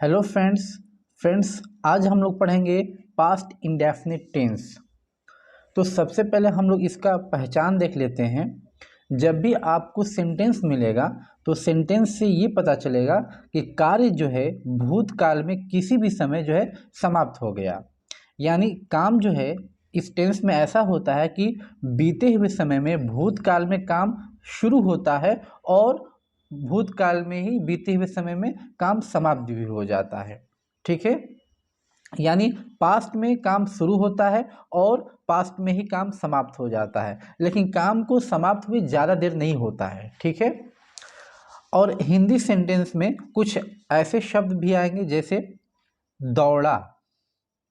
Hello friends आज हम लोग पढ़ेंगे पास्ट इंडेफिनिट टेंस। तो सबसे पहले हम लोग इसका पहचान देख लेते हैं। जब भी आपको सेंटेंस मिलेगा तो सेंटेंस से ये पता चलेगा कि कार्य जो है भूतकाल में किसी भी समय जो है समाप्त हो गया। यानी काम जो है इस टेंस में ऐसा होता है कि बीते हुए समय में भूतकाल में काम शुरू होता है और भूतकाल में ही बीते हुए समय में काम समाप्त भी हो जाता है। ठीक है, यानी पास्ट में काम शुरू होता है और पास्ट में ही काम समाप्त हो जाता है, लेकिन काम को समाप्त हुए ज़्यादा देर नहीं होता है। ठीक है, और हिंदी सेंटेंस में कुछ ऐसे शब्द भी आएंगे जैसे दौड़ा,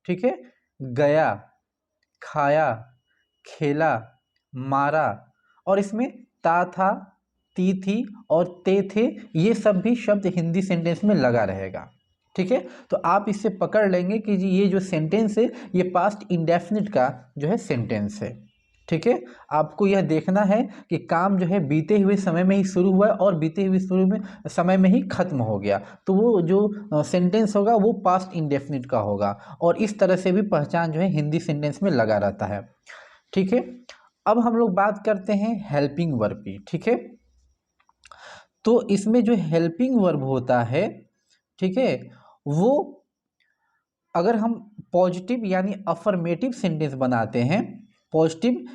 ठीक है, गया, खाया, खेला, मारा, और इसमें ता था, ती थी और ते थे, ये सब भी शब्द हिंदी सेंटेंस में लगा रहेगा। ठीक है, तो आप इससे पकड़ लेंगे कि जी ये जो सेंटेंस है ये पास्ट इंडेफिनिट का जो है सेंटेंस है। ठीक है, आपको यह देखना है कि काम जो है बीते हुए समय में ही शुरू हुआ और बीते हुए समय में ही खत्म हो गया, तो वो जो सेंटेंस होगा वो पास्ट इंडेफिनिट का होगा। और इस तरह से भी पहचान जो है हिंदी सेंटेंस में लगा रहता है। ठीक है, अब हम लोग बात करते हैं हेल्पिंग वर्ब की। ठीक है, तो इसमें जो हेल्पिंग वर्ब होता है, ठीक है, वो अगर हम पॉजिटिव यानी अफर्मेटिव सेंटेंस बनाते हैं, पॉजिटिव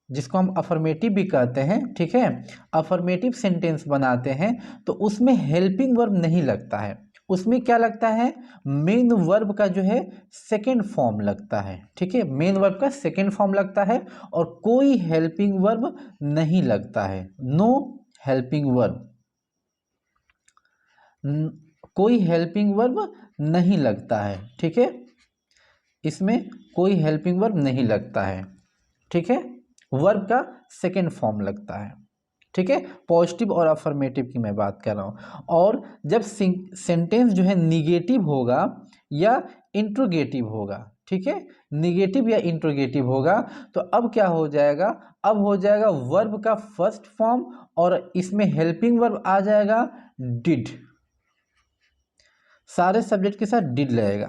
जिसको हम अफर्मेटिव भी कहते हैं, ठीक है, अफर्मेटिव सेंटेंस बनाते हैं तो उसमें हेल्पिंग वर्ब नहीं लगता है। उसमें क्या लगता है, मेन वर्ब का जो है सेकेंड फॉर्म लगता है। ठीक है, मेन वर्ब का सेकेंड फॉर्म लगता है और कोई हेल्पिंग वर्ब नहीं लगता है। नो हेल्पिंग वर्ब, कोई हेल्पिंग वर्ब नहीं लगता है। ठीक है, इसमें कोई हेल्पिंग वर्ब नहीं लगता है। ठीक है, वर्ब का सेकेंड फॉर्म लगता है। ठीक है, पॉजिटिव और अफर्मेटिव की मैं बात कर रहा हूँ। और जब सेंटेंस जो है निगेटिव होगा या इंट्रोगेटिव होगा, ठीक है, निगेटिव या इंट्रोगेटिव होगा, तो अब क्या हो जाएगा, अब हो जाएगा वर्ब का फर्स्ट फॉर्म और इसमें हेल्पिंग वर्ब आ जाएगा डिड। सारे सब्जेक्ट के साथ डिड लगेगा।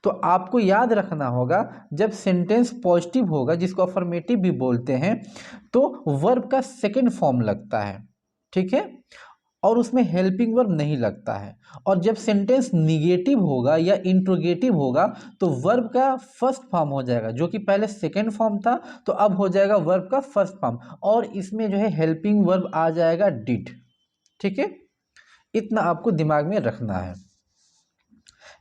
तो आपको याद रखना होगा जब सेंटेंस पॉजिटिव होगा जिसको अफर्मेटिव भी बोलते हैं तो वर्ब का सेकेंड फॉर्म लगता है। ठीक है, और उसमें हेल्पिंग वर्ब नहीं लगता है। और जब सेंटेंस निगेटिव होगा या इंट्रोगेटिव होगा तो वर्ब का फर्स्ट फॉर्म हो जाएगा, जो कि पहले सेकेंड फॉर्म था तो अब हो जाएगा वर्ब का फर्स्ट फॉर्म और इसमें जो है हेल्पिंग वर्ब आ जाएगा डिड। ठीक है, इतना आपको दिमाग में रखना है।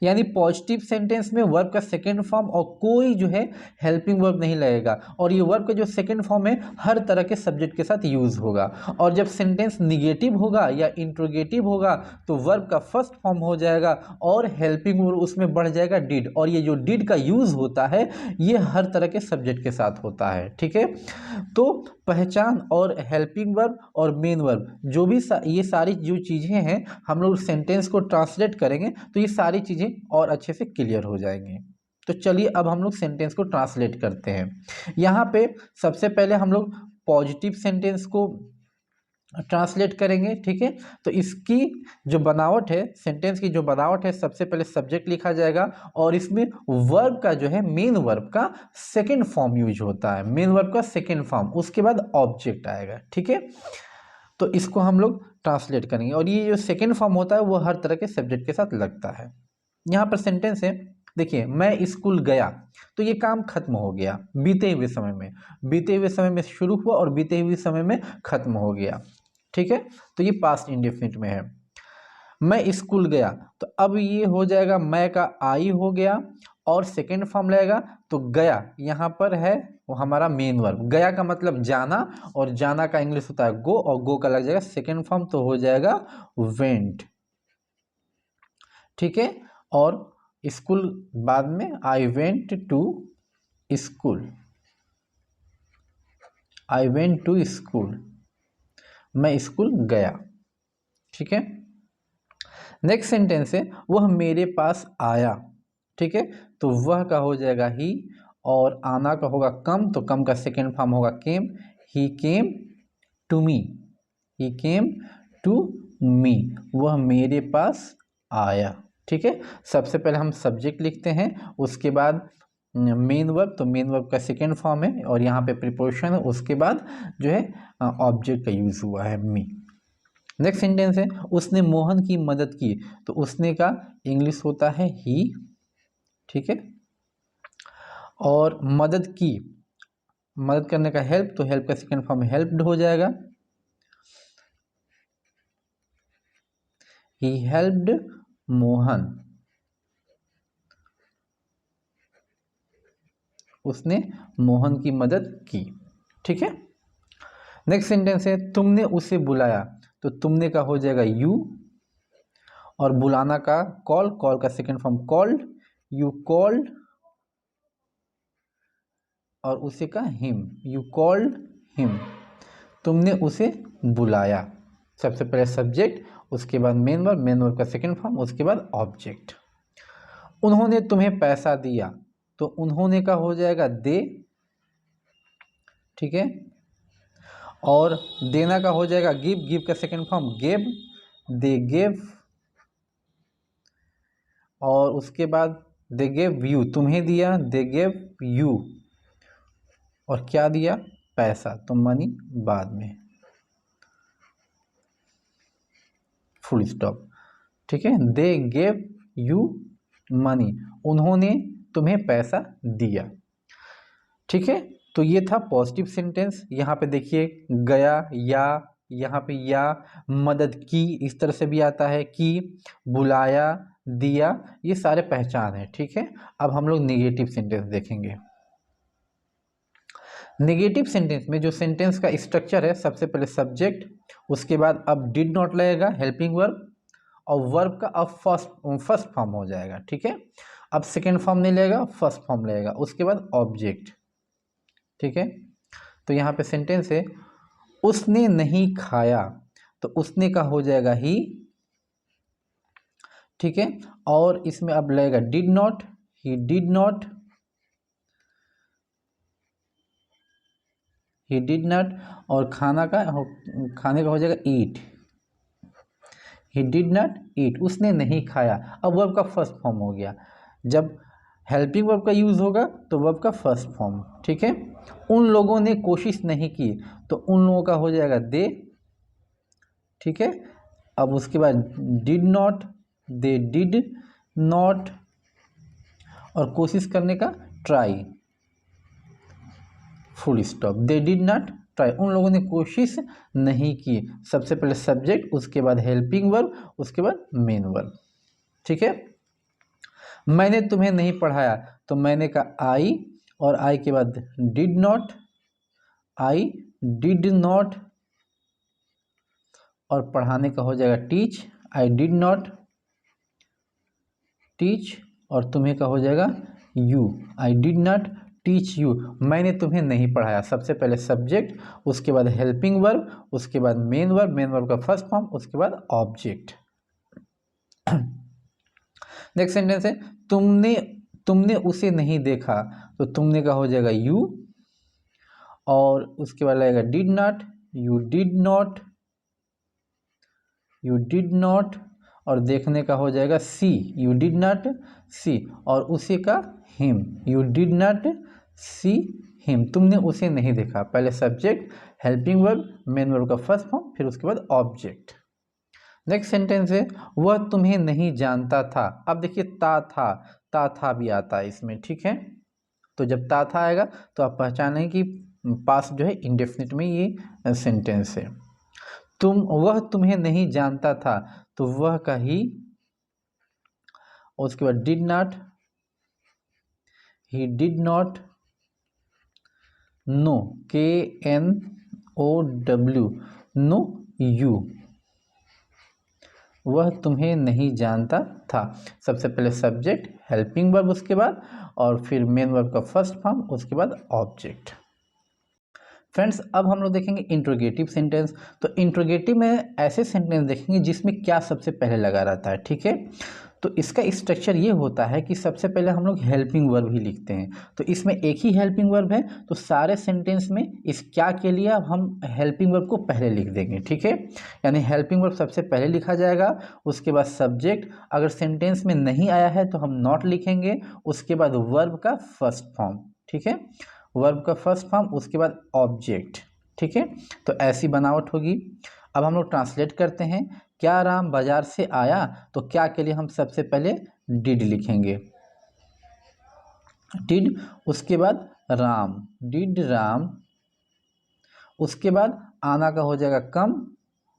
यानी पॉजिटिव सेंटेंस में वर्ब का सेकेंड फॉर्म और कोई जो है हेल्पिंग वर्ब नहीं लगेगा और ये वर्ब का जो सेकेंड फॉर्म है हर तरह के सब्जेक्ट के साथ यूज होगा। और जब सेंटेंस निगेटिव होगा या इंट्रोगेटिव होगा तो वर्ब का फर्स्ट फॉर्म हो जाएगा और हेल्पिंग वर्ब उसमें बढ़ जाएगा डिड। और ये जो डिड का यूज होता है ये हर तरह के सब्जेक्ट के साथ होता है। ठीक है, तो पहचान और हेल्पिंग वर्ब और मेन वर्ब जो भी ये सारी जो चीज़ें हैं हम लोग सेंटेंस को ट्रांसलेट करेंगे तो ये सारी चीज़ें और अच्छे से क्लियर हो जाएंगी। तो चलिए अब हम लोग सेंटेंस को ट्रांसलेट करते हैं। यहाँ पे सबसे पहले हम लोग पॉजिटिव सेंटेंस को ट्रांसलेट करेंगे। ठीक है, तो इसकी जो बनावट है, सेंटेंस की जो बनावट है, सबसे पहले सब्जेक्ट लिखा जाएगा और इसमें वर्ब का जो है मेन वर्ब का सेकेंड फॉर्म यूज होता है, मेन वर्ब का सेकेंड फॉर्म, उसके बाद ऑब्जेक्ट आएगा। ठीक है, तो इसको हम लोग ट्रांसलेट करेंगे और ये जो सेकेंड फॉर्म होता है वो हर तरह के सब्जेक्ट के साथ लगता है। यहाँ पर सेंटेंस है, देखिए, मैं स्कूल गया, तो ये काम खत्म हो गया बीते हुए समय में, बीते हुए समय में शुरू हुआ और बीते हुए समय में खत्म हो गया। ठीक है, तो ये पास्ट इंडेफिनिट में है। मैं स्कूल गया, तो अब ये हो जाएगा मैं का आई हो गया और सेकेंड फॉर्म लगेगा तो गया यहाँ पर है वो हमारा मेन वर्ब। गया का मतलब जाना और जाना का इंग्लिश होता है गो और गो का लग जाएगा सेकेंड फॉर्म तो हो जाएगा वेंट। ठीक है, और स्कूल बाद में I went to school, I went to school, मैं स्कूल गया। ठीक है, नेक्स्ट सेंटेंस है वह मेरे पास आया। ठीक है, तो वह का हो जाएगा ही और आना का होगा कम, तो कम का सेकेंड फॉर्म होगा केम। ही came to me, he came to me, वह मेरे पास आया। ठीक है। सबसे पहले हम सब्जेक्ट लिखते हैं, उसके बाद मेन वर्ब, तो मेन वर्ब का सेकेंड फॉर्म है और यहाँ पे प्रीपोजिशन है, उसके बाद जो है ऑब्जेक्ट का यूज हुआ है मी। नेक्स्ट सेंटेंस है उसने मोहन की मदद की, तो उसने का इंग्लिश होता है ही, ठीक है। और मदद की, मदद करने का हेल्प, तो हेल्प का सेकेंड फॉर्म हेल्प्ड हो जाएगा, ही हेल्प्ड मोहन, उसने मोहन की मदद की, ठीक है। नेक्स्ट सेंटेंस है तुमने उसे बुलाया, तो तुमने का हो जाएगा यू, और बुलाना का कॉल, कॉल का second form called, you called, और उसे का हिम, यू कॉल्ड हिम, तुमने उसे बुलाया। सबसे पहले सब्जेक्ट, उसके बाद मेन वर्ब, मेन वर्ब का सेकेंड फॉर्म, उसके बाद ऑब्जेक्ट। उन्होंने तुम्हें पैसा दिया, तो उन्होंने का हो जाएगा दे, ठीक है। और देना का हो जाएगा गिव, गिव का second form gave, they gave. और उसके बाद दे गेव यू, तुम्हें दिया, दे गेव यू, और क्या दिया, पैसा, तो मनी बाद में, फुल स्टॉप, ठीक है। दे गेव यू मनी, उन्होंने तुम्हें पैसा दिया, ठीक है। तो ये था पॉजिटिव सेंटेंस। यहाँ पे देखिए गया, या यहाँ पे या, मदद की इस तरह से भी आता है, की, बुलाया, दिया, ये सारे पहचान है, ठीक है। अब हम लोग नेगेटिव सेंटेंस देखेंगे। नेगेटिव सेंटेंस में जो सेंटेंस का स्ट्रक्चर है, सबसे पहले सब्जेक्ट, उसके बाद अब डिड नॉट लगेगा, हेल्पिंग वर्ब, और वर्ब का अब फर्स्ट फॉर्म हो जाएगा, ठीक है। अब सेकेंड फॉर्म नहीं लगेगा, फर्स्ट फॉर्म लगेगा, उसके बाद ऑब्जेक्ट, ठीक है। तो यहाँ पे सेंटेंस है उसने नहीं खाया, तो उसने का हो जाएगा ही, ठीक है। और इसमें अब लगेगा did not, he did not, he did not, और खाने का हो जाएगा ईट, ही डिड नॉट ईट, उसने नहीं खाया। अब वर्ब का फर्स्ट फॉर्म हो गया, जब हेल्पिंग वर्ब का यूज होगा तो वर्ब का फर्स्ट फॉर्म, ठीक है। उन लोगों ने कोशिश नहीं की, तो उन लोगों का हो जाएगा दे, ठीक है। अब उसके बाद did not, they did not, और कोशिश करने का try, full stop, they did not try, उन लोगों ने कोशिश नहीं की। सबसे पहले सब्जेक्ट, उसके बाद हेल्पिंग वर्ब, उसके बाद मेन वर्ब, ठीक है। मैंने तुम्हें नहीं पढ़ाया, तो मैंने कहा आई, और आई के बाद did not, I did not, और पढ़ाने का हो जाएगा teach, I did not teach, और तुम्हें का हो जाएगा you, I did not teach you, मैंने तुम्हें नहीं पढ़ाया। सबसे पहले सब्जेक्ट, उसके बाद हेल्पिंग वर्ब, उसके बाद मेन वर्ब, मेन वर्ब का फर्स्ट फॉर्म, उसके बाद ऑब्जेक्ट। नेक्स्ट सेंटेंस है तुमने उसे नहीं देखा, तो तुमने का हो जाएगा यू, और उसके बाद लगेगा did not, you did not, you did not, और देखने का हो जाएगा सी, यू डिड नॉट सी, और उसी का him, you did not see him, तुमने उसे नहीं देखा। पहले subject, helping verb, main verb का फर्स्ट फॉर्म, फिर उसके बाद ऑब्जेक्ट। नेक्स्ट सेंटेंस है वह तुम्हें नहीं जानता था। अब देखिए ता था भी आता है इसमें, ठीक है। तो जब ता था आएगा तो आप पहचानें कि पास्ट जो है इंडेफिनिट में ये सेंटेंस है। वह तुम्हें नहीं जानता था, तो वह का ही, और उसके बाद did not, he did not know, KNOW, know you, वह तुम्हें नहीं जानता था। सबसे पहले सब्जेक्ट, हेल्पिंग वर्ब, उसके बाद और फिर मेन वर्ब का फर्स्ट फॉर्म, उसके बाद ऑब्जेक्ट। फ्रेंड्स, अब हम लोग देखेंगे इंट्रोगेटिव सेंटेंस। तो इंट्रोगेटिव में ऐसे सेंटेंस देखेंगे जिसमें क्या सबसे पहले लगा रहता है, ठीक है। तो इसका स्ट्रक्चर ये होता है कि सबसे पहले हम लोग हेल्पिंग वर्ब ही लिखते हैं। तो इसमें एक ही हेल्पिंग वर्ब है, तो सारे सेंटेंस में इस क्या के लिए अब हम हेल्पिंग वर्ब को पहले लिख देंगे, ठीक है। यानी हेल्पिंग वर्ब सबसे पहले लिखा जाएगा, उसके बाद सब्जेक्ट, अगर सेंटेंस में नहीं आया है तो हम नॉट लिखेंगे, उसके बाद वर्ब का फर्स्ट फॉर्म, ठीक है, वर्ब का फर्स्ट फॉर्म, उसके बाद ऑब्जेक्ट, ठीक है। तो ऐसी बनावट होगी। अब हम लोग ट्रांसलेट करते हैं। क्या राम बाजार से आया, तो क्या के लिए हम सबसे पहले डिड लिखेंगे, डिड, उसके बाद राम, डिड राम, उसके बाद आना का हो जाएगा कम,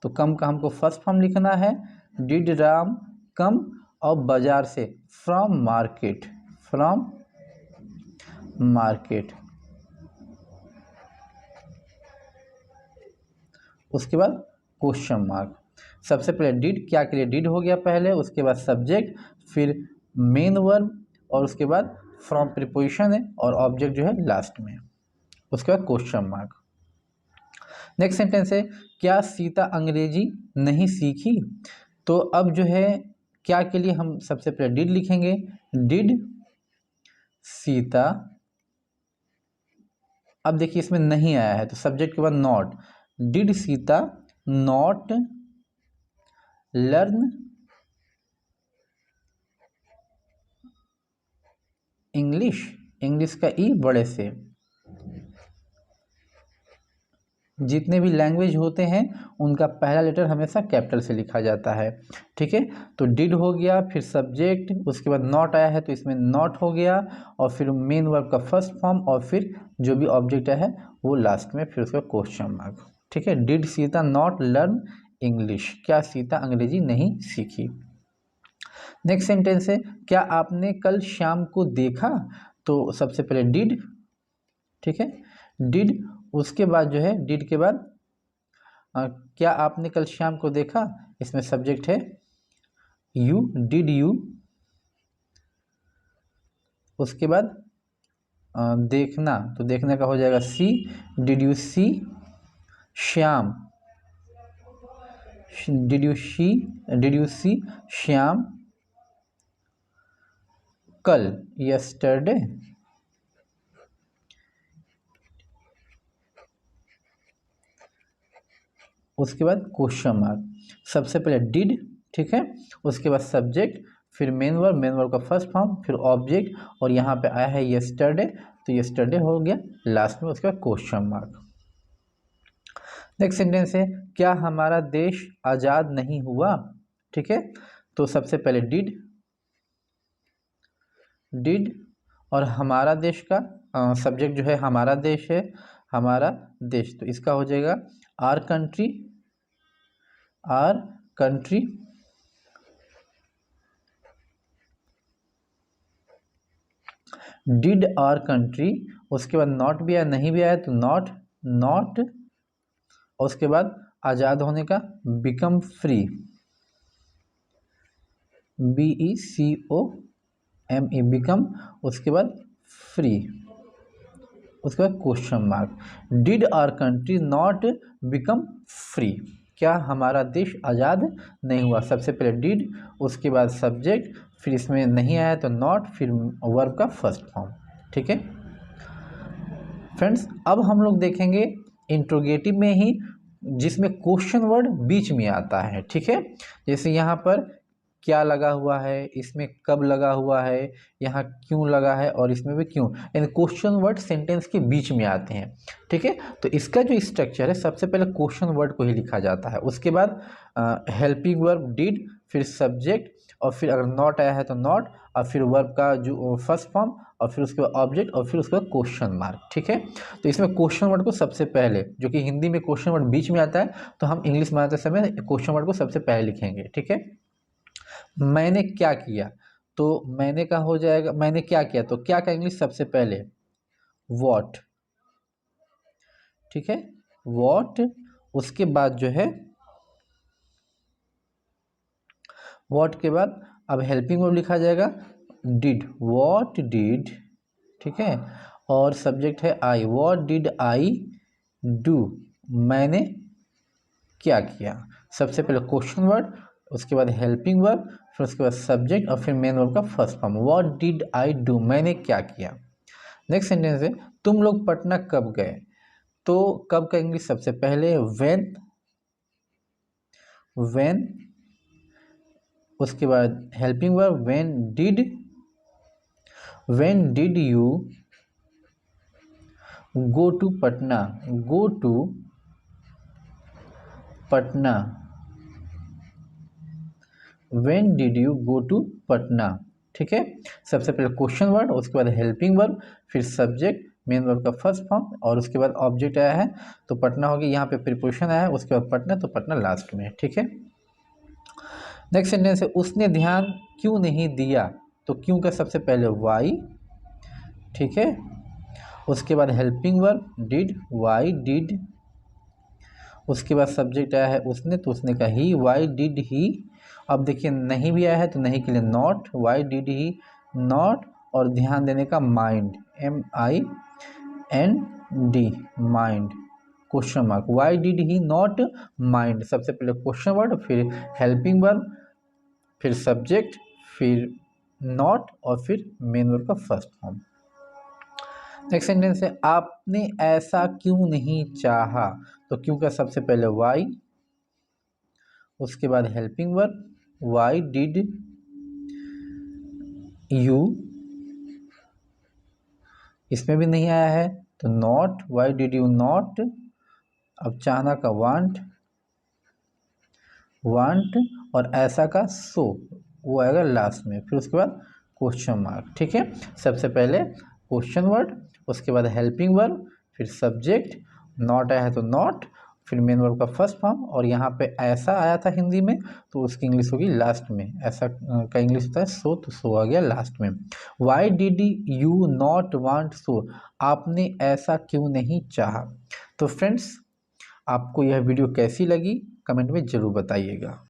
तो कम का हमको फर्स्ट फॉर्म लिखना है, डिड राम कम, और बाजार से फ्रॉम मार्केट, फ्रॉम मार्केट, उसके बाद क्वेश्चन मार्क। सबसे पहले डिड, क्या के लिए डिड हो गया पहले, उसके बाद सब्जेक्ट, फिर मेन वर्ब, और उसके बाद फ्रॉम प्रीपोजिशन है, और ऑब्जेक्ट जो है लास्ट में, उसके बाद क्वेश्चन मार्क। नेक्स्ट सेंटेंस है, क्या सीता अंग्रेजी नहीं सीखी, तो अब जो है क्या के लिए हम सबसे पहले डिड लिखेंगे, डिड सीता, अब देखिए इसमें नहीं आया है तो सब्जेक्ट के बाद not, did Sita not learn English, English का ई बड़े से, जितने भी लैंग्वेज होते हैं उनका पहला लेटर हमेशा कैपिटल से लिखा जाता है, ठीक है। तो डिड हो गया, फिर सब्जेक्ट, उसके बाद नॉट आया है तो इसमें नॉट हो गया, और फिर मेन वर्ब का फर्स्ट फॉर्म, और फिर जो भी ऑब्जेक्ट है वो लास्ट में, फिर उसका क्वेश्चन मार्क, ठीक है। Did Sita not learn English, क्या सीता अंग्रेजी नहीं सीखी। नेक्स्ट सेंटेंस है, क्या आपने कल शाम को देखा, तो सबसे पहले डिड, ठीक है, डिड, उसके बाद जो है डिड के बाद क्या आपने कल शाम को देखा, इसमें सब्जेक्ट है यू, डिड यू, उसके बाद देखना, तो देखने का हो जाएगा see, did you see Shyam, did you see Shyam कल, यस्टरडे, उसके बाद क्वेश्चन मार्क। सबसे पहले डिड, ठीक है, उसके बाद सब्जेक्ट, फिर मेन वर्ब, मेन वर्ब का फर्स्ट फॉर्म, फिर ऑब्जेक्ट, और यहाँ पे आया है यस्टरडे, तो यस्टरडे हो गया लास्ट में, उसके बाद क्वेश्चन मार्क। नेक्स्ट सेंटेंस है, क्या हमारा देश आज़ाद नहीं हुआ, ठीक है, तो सबसे पहले डिड, डिड, और हमारा देश का सब्जेक्ट जो है हमारा देश है, हमारा देश, तो इसका हो जाएगा our country, our country, did our country, उसके बाद नॉट भी आया, नहीं भी आया तो नॉट, नॉट, और उसके बाद आज़ाद होने का बिकम फ्री, BECOME बिकम, उसके बाद फ्री, उसके बाद question mark. Did our country not become free, क्या हमारा देश आज़ाद नहीं हुआ, सबसे पहले डिड, उसके बाद सब्जेक्ट, फिर इसमें नहीं आया तो नॉट, फिर वर्ब का फर्स्ट फॉर्म, ठीक है। फ्रेंड्स, अब हम लोग देखेंगे इंट्रोगेटिव में ही, जिसमें क्वेश्चन वर्ड बीच में आता है, ठीक है। जैसे यहाँ पर क्या लगा हुआ है, इसमें कब लगा हुआ है, यहाँ क्यों लगा है, और इसमें भी क्यों, यानी क्वेश्चन वर्ड सेंटेंस के बीच में आते हैं, ठीक है। तो इसका जो स्ट्रक्चर है, सबसे पहले क्वेश्चन वर्ड को ही लिखा जाता है, उसके बाद हेल्पिंग वर्ब डिड, फिर सब्जेक्ट, और फिर अगर नॉट आया है तो नॉट, और फिर वर्ब का जो फर्स्ट फॉर्म, और फिर उसके बाद ऑब्जेक्ट, और फिर उसके बाद क्वेश्चन मार्क, ठीक है। तो इसमें क्वेश्चन वर्ड को सबसे पहले, जो कि हिंदी में क्वेश्चन वर्ड बीच में आता है, तो हम इंग्लिश में आते समय क्वेश्चन वर्ड को सबसे पहले लिखेंगे, ठीक है। मैंने क्या किया, तो मैंने का हो जाएगा, मैंने क्या किया, तो क्या का इंग्लिश सबसे पहले वॉट, ठीक है, वॉट, उसके बाद जो है वॉट के बाद अब हेल्पिंग वर्ब लिखा जाएगा डिड, वॉट डिड, ठीक है, और सब्जेक्ट है आई, वॉट डिड आई डू, मैंने क्या किया, सबसे पहले क्वेश्चन वर्ड, उसके बाद हेल्पिंग वर्ब, फिर उसके बाद सब्जेक्ट और फिर मेन वर्ब का first form. What did I do, मैंने क्या किया। नेक्स्ट सेंटेंस है तुम लोग पटना कब गए। तो कब का इंग्लिश सबसे पहले व्हेन, व्हेन, उसके बाद helping verb when did you go to Patna, go to Patna, when did you go to Patna. ठीक है, सबसे पहले क्वेश्चन वर्ड, उसके बाद हेल्पिंग वर्ब, फिर सब्जेक्ट, मेन वर्ब का फर्स्ट फॉर्म और उसके बाद ऑब्जेक्ट आया है तो पटना हो गया, यहाँ पे प्रीपोजिशन आया है, उसके बाद पटना, तो पटना लास्ट में। ठीक है, नेक्स्ट सेंटेंस है उसने ध्यान क्यों नहीं दिया। तो क्यों का सबसे पहले वाई, ठीक है, उसके बाद helping verb did, why did, उसके बाद सब्जेक्ट आया है उसने, तो उसने का ही, वाई डिड ही। अब देखिए नहीं भी आया है तो नहीं के लिए not, why did he not, और ध्यान देने का mind, MIND, mind, question mark, why did he not mind. सबसे पहले क्वेश्चन वर्ड, फिर हेल्पिंग वर्ब, फिर सब्जेक्ट, फिर नॉट और फिर मेन वर्ब का फर्स्ट फॉर्म। नेक्स्ट सेंटेंस है आपने ऐसा क्यों नहीं चाहा। तो क्यों का सबसे पहले वाई, उसके बाद helping verb why did you, इसमें भी नहीं आया है तो not, why did you not. अब चाहना का वांट, वांट, और ऐसा का सो, वो आएगा लास्ट में, फिर उसके बाद क्वेश्चन मार्क। ठीक है, सबसे पहले क्वेश्चन वर्ड, उसके बाद हेल्पिंग वर्ब, फिर सब्जेक्ट, नॉट आया है तो नॉट, फिर मेन वर्ब का फर्स्ट फॉर्म, और यहाँ पे ऐसा आया था हिंदी में तो उसकी इंग्लिश होगी लास्ट में, ऐसा का इंग्लिश होता है सो, तो सो आ गया लास्ट में। Why did you not want so, आपने ऐसा क्यों नहीं चाहा। तो फ्रेंड्स आपको यह वीडियो कैसी लगी कमेंट में ज़रूर बताइएगा।